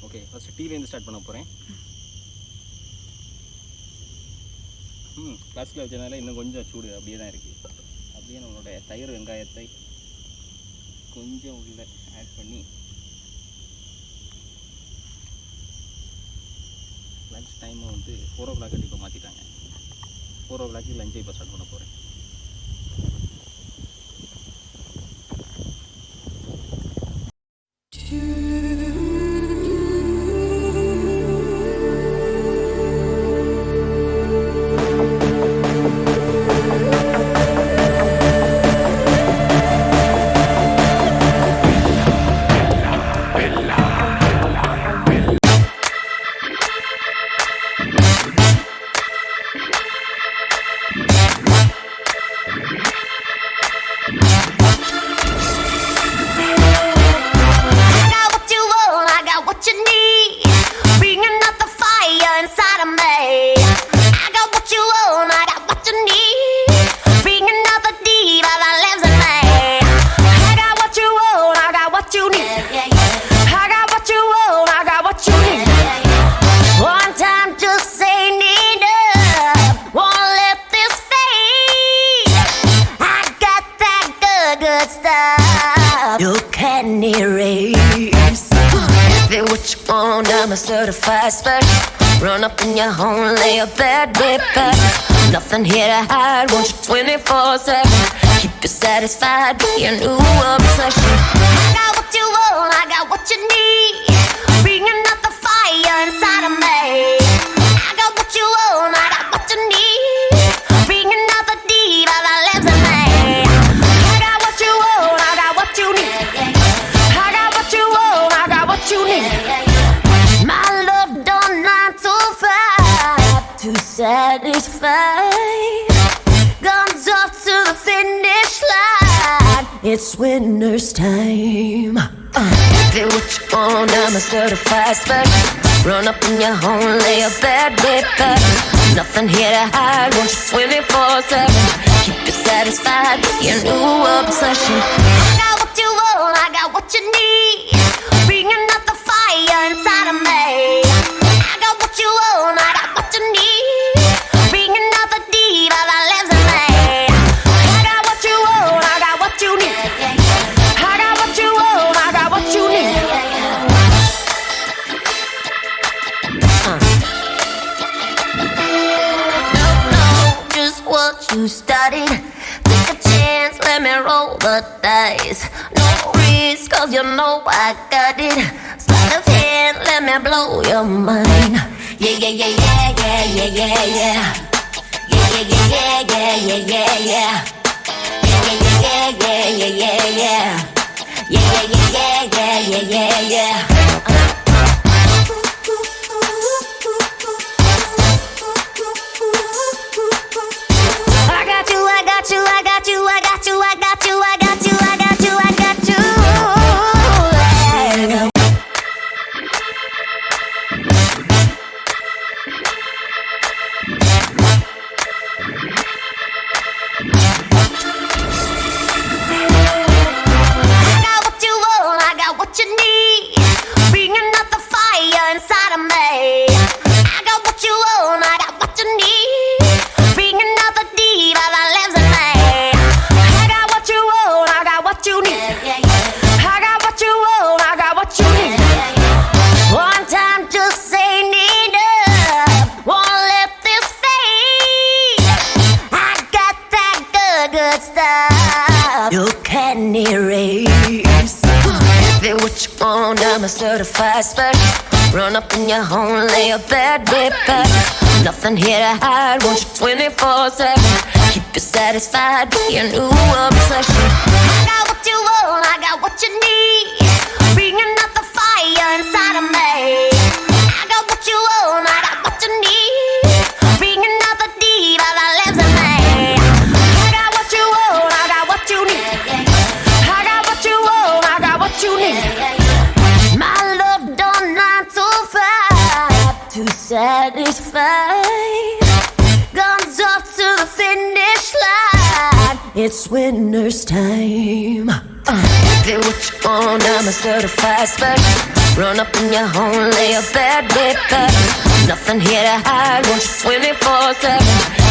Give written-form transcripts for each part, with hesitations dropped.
Okay, first டீலேருந்து start பண்ண போகிறேன். ஃப்ளாஸ்கில் வச்சதுனால இன்னும் கொஞ்சம் சூடு அப்படியே தான் இருக்குது. அப்படியே நம்மளோட தயிர் வெங்காயத்தை கொஞ்சம் உள்ள ஆட் பண்ணி லஞ்ச் டைமை வந்து 4 o'clock இப்போ மாற்றிட்டாங்க. 4 o'clock லஞ்சை இப்போ ஸ்டார்ட் பண்ண போகிறேன். You can't erase. Then what you want, I'm a certified special. Run up in your home, lay a bed with passion. Nothing here to hide, want you 24/7. Keep you satisfied, be a new obsession. I got what you want, I got what you need. Bringing up the fire inside of me. I got what you want, I got what you need. Bringing up the deep of the lives of me. I got what you want, I got what you need. I got what you want, I got what you need. My love done 9 to 5 to satisfy. Guns off to the finish line. It's winner's time. Get what you want, I'm a certified special. Run up in your home, lay a bed with passion. Nothing here to hide, want you 24/7. Keep you satisfied, be a new obsession. I got what you want, I got what you need. Bringing up the fire inside of me. I got what you want, I got what you need. Bringing up the deep of the lives of me. I got what you want, I got what you need. I got what you want, I got what you need. Don't know just what you started. Take a chance, let me roll the dice. No risk, cause you know I got it. Sleight of hand, let me blow your mind. Yeah, yeah, yeah, yeah, yeah, yeah, yeah, yeah. Yeah, yeah, yeah, yeah, yeah, yeah, yeah. Yeah, yeah, yeah, yeah, yeah, yeah, yeah. Yeah, yeah, yeah, yeah, yeah, yeah, yeah. I got you, I got you, I got you, I got you, I got you, I got you, I got you, I got you. I got what you want, I got what you need. Bringing up the fire inside of me. I got what you want, I got what you need. Bringing up the deep of the lives of me. I got what you want, I got what you need. I got what you want, I got what you need. One time just say need up. Won't let this fade. I got that good, good stuff. You can't erase. Then what you want, I'm a certified special. Run up in your home, lay a bed with purpose. Nothing here to hide, want you 24/7. Keep you satisfied, be a new obsession. I got what you want, I got what you need. Bringing out the fire inside of me. I got what you want, I got what you need. Bringing out the diva that lives in me. I got what you want, I got what you need. I got what you want, I got what you need. My love done 9 to 5 to satisfy. Guns off to the finish line. It's winner's time. Get what you want, I'm a certified special. Run up in your home, lay a bed with purpose. Nothing here to hide, want you 24/7.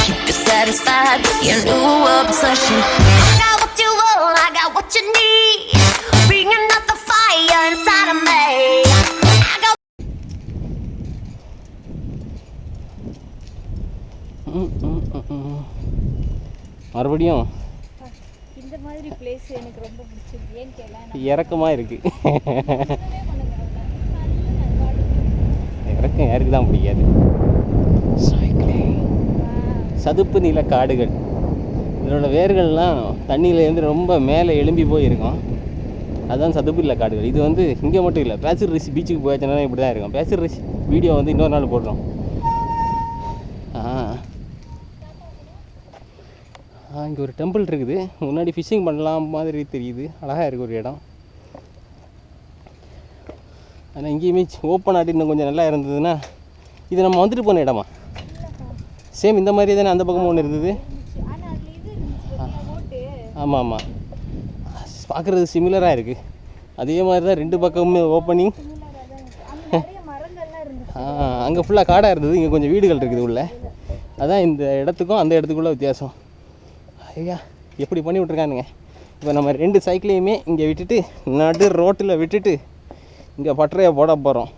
Keep you satisfied, be a new obsession. I got what you want, I got what you need. Bringing out the fire inside of me. I got மறுபடியும் இந்த மாதிரி place எனக்கு ரொம்ப பிடிச்சிருக்கு. ஏன்னு கேள இறக்கமாக இருக்குது. இறக்கம் யாருக்கு தான் பிடிக்காது. சதுப்பு நில காடுகள், இதனோட வேர்கள்லாம் தண்ணியிலேருந்து ரொம்ப மேலே எழும்பி போயிருக்கும். அதுதான் சதுப்பு நில காடுகள். இது வந்து இங்கே மட்டும் இல்லை, பேசர் ரிஷி பீச்சுக்கு போயாச்சுன்னா இப்படி தான் இருக்கும். பேசர் ரிஷி வீடியோ வந்து இன்னொரு நாள் போடுறோம். இங்கே ஒரு டெம்பிள் இருக்குது, முன்னாடி ஃபிஷ்ஷிங் பண்ணலாம் மாதிரி தெரியுது. அழகாக இருக்குது ஒரு இடம். ஆனால் இங்கேயுமே ஓப்பன் ஆட்டி இன்னும் கொஞ்சம் நல்லா இருந்ததுன்னா. இது நம்ம வந்துட்டு போன இடமா? சேம் இந்த மாதிரி தானே அந்த பக்கமும் ஒன்று இருந்தது. ஆமாம் ஆமாம், பார்க்குறது சிமிலராக இருக்குது. அதே மாதிரி தான் 2 பக்கமுமே ஓப்பனிங். அங்கே ஃபுல்லாக காடாக இருந்தது, இங்கே கொஞ்சம் வீடுகள் இருக்குது உள்ள. அதான் இந்த இடத்துக்கும் அந்த இடத்துக்குள்ள வித்தியாசம். ஐயா எப்படி பண்ணி விட்ருக்கானுங்க. இப்போ நம்ம 2 சைக்கிளையுமே இங்கே விட்டுட்டு நடு ரோட்டில் விட்டுட்டு இங்கே பட்டறையை போட போகிறோம்.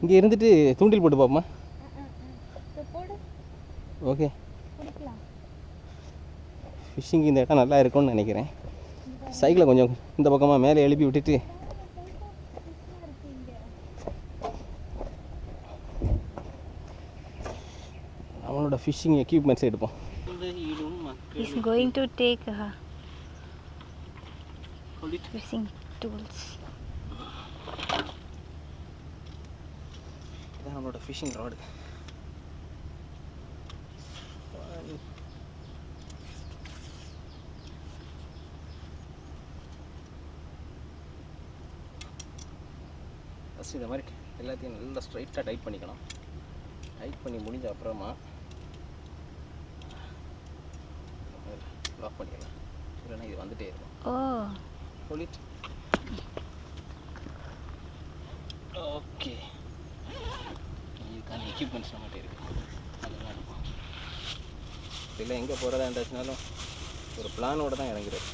இங்கே இருந்துட்டு தூண்டில் போட்டு பார்ப்போமா? ஓகே, ஃபிஷ்ஷிங் இந்த இடம் நல்லா இருக்கும்னு நினைக்கிறேன். சைக்கிளை கொஞ்சம் இந்த பக்கமாக மேலே எழுப்பி விட்டுட்டு அவனோட ஃபிஷ்ஷிங் எக்யூப்மெண்ட்ஸ் எடுப்போம். He's going to take fishing tools. இதான் நம்மளோட ஃபிஷ்ஷிங் ராடு. ஃபஸ்ட்டு இந்த மாதிரி எல்லாத்தையும் நல்லா ஸ்ட்ரைட்டாக டைட் பண்ணிக்கணும். டைட் பண்ணி முடிஞ்ச அப்புறமா லாக் பண்ணிக்கலாம். இல்லைன்னா இது வந்துட்டே இருக்கும். சொல்லிட்டு ஓகே, இதுக்கான எக்யூப்மெண்ட்ஸ் நம்மகிட்ட இருக்குது. அதெல்லாம் இருக்கும். இல்லை எங்கே போகிறதா இருந்துச்சுனாலும் ஒரு பிளானோடு தான் இறங்குறது.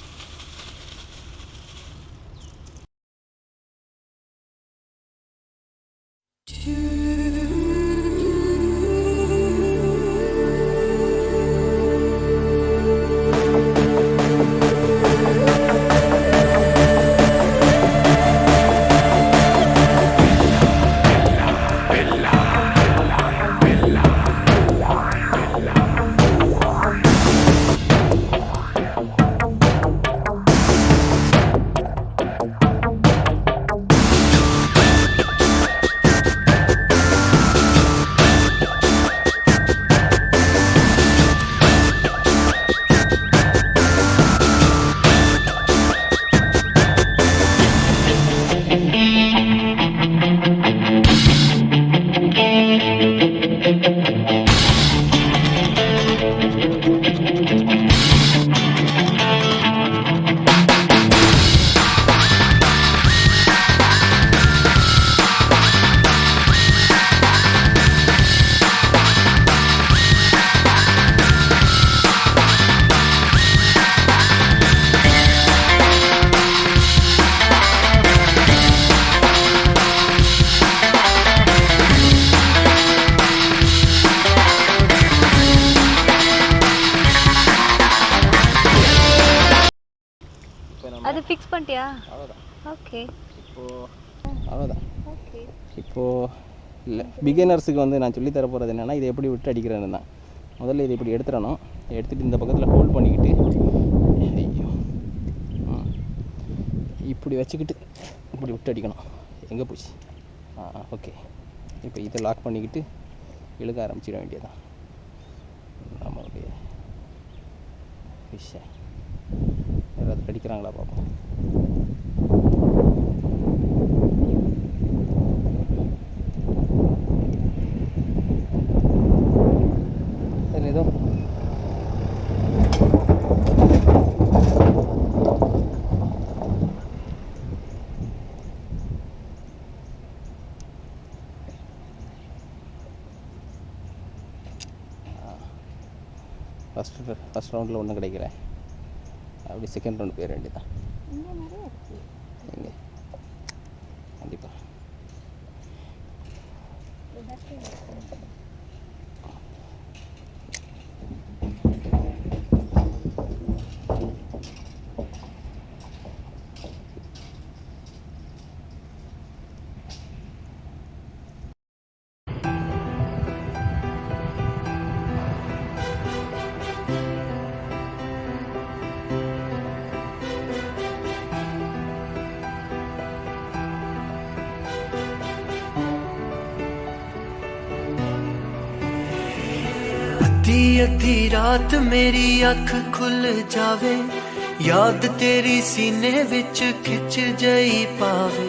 அது ஃபிக்ஸ் பண்ணிட்டியா? அவ்வளோதான். ஓகே. இப்போது அவ்வளோதான். ஓகே. இப்போது இல்லை பிகினர்ஸுக்கு வந்து நான் சொல்லித்தர போகிறது என்னென்னா இதை எப்படி விட்டு அடிக்கிறேன்னு தான். முதல்ல இதை இப்படி எடுத்துடணும். எடுத்துகிட்டு இந்த பக்கத்தில் ஹோல்ட் பண்ணிக்கிட்டு ஐயோ இப்படி வச்சுக்கிட்டு இப்படி விட்டு அடிக்கணும். எங்கே போச்சு? ஓகே. இப்போ இதை லாக் பண்ணிக்கிட்டு இழுக்க ஆரம்பிச்சிட வேண்டியதான் நம்மளுடைய ஃபிஷ்ஷை. யாராவது கடிக்கிறாங்களா பார்ப்போம். சரி ஏதோ ஃபஸ்ட் ரவுண்டில் ஒன்றும் கிடைக்கல. அப்படி செகண்ட் ரவுண்டு போயிட வேண்டியதான். இங்கே நிறைய இருக்கு. இங்கே கண்டிப்பாக अद्धी रात मेरी अख खुल जावे, याद तेरी सीने विच खिच जई पावे।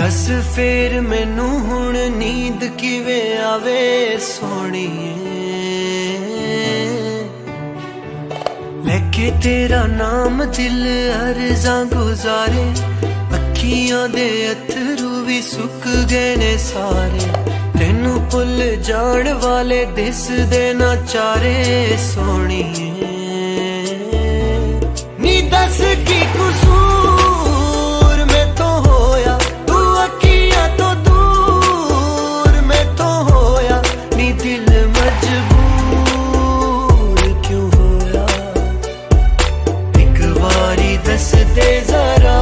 दस फेर मैनू हुण नींद किवें आवे सोहणीए, लेके तेरा नाम दिल अर्ज़ां गुजारे। अखियां दे अथरू भी सुक गए ने सारे, तेनू भुल जान वाले दिसदे ना चारे सोहणीए। नी दस की कसूर मैं तो होया, तू अखियां तो दूर मैं तो होया। नी दिल मजबूर क्यों होया, एक बारी दस दे जरा।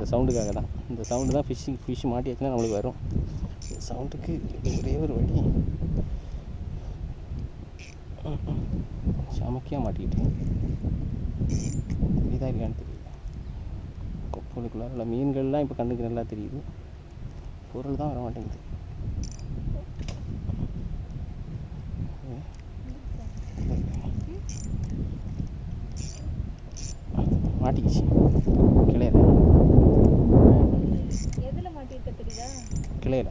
சவுண்டுக்காக தான். இந்த சவுண்டு தான் ஃபிஷ் மாட்டியாச்சுன்னா நம்மளுக்கு வரும். சவுண்டுக்கு ஒரே ஒரு வழி, சமக்கியாக மாட்டிக்கிட்டு தெரியுதா இல்லையான்னு தெரியல. கொப்பளுக்குள்ளார மீன்கள்லாம் இப்போ கண்ணுக்கு நல்லா தெரியுது, பொருள் தான் வர மாட்டேங்குது. மாட்டிக்கிச்சு கிளையில, எதில் மாட்டிருக்க தெரியுதா? கிளையில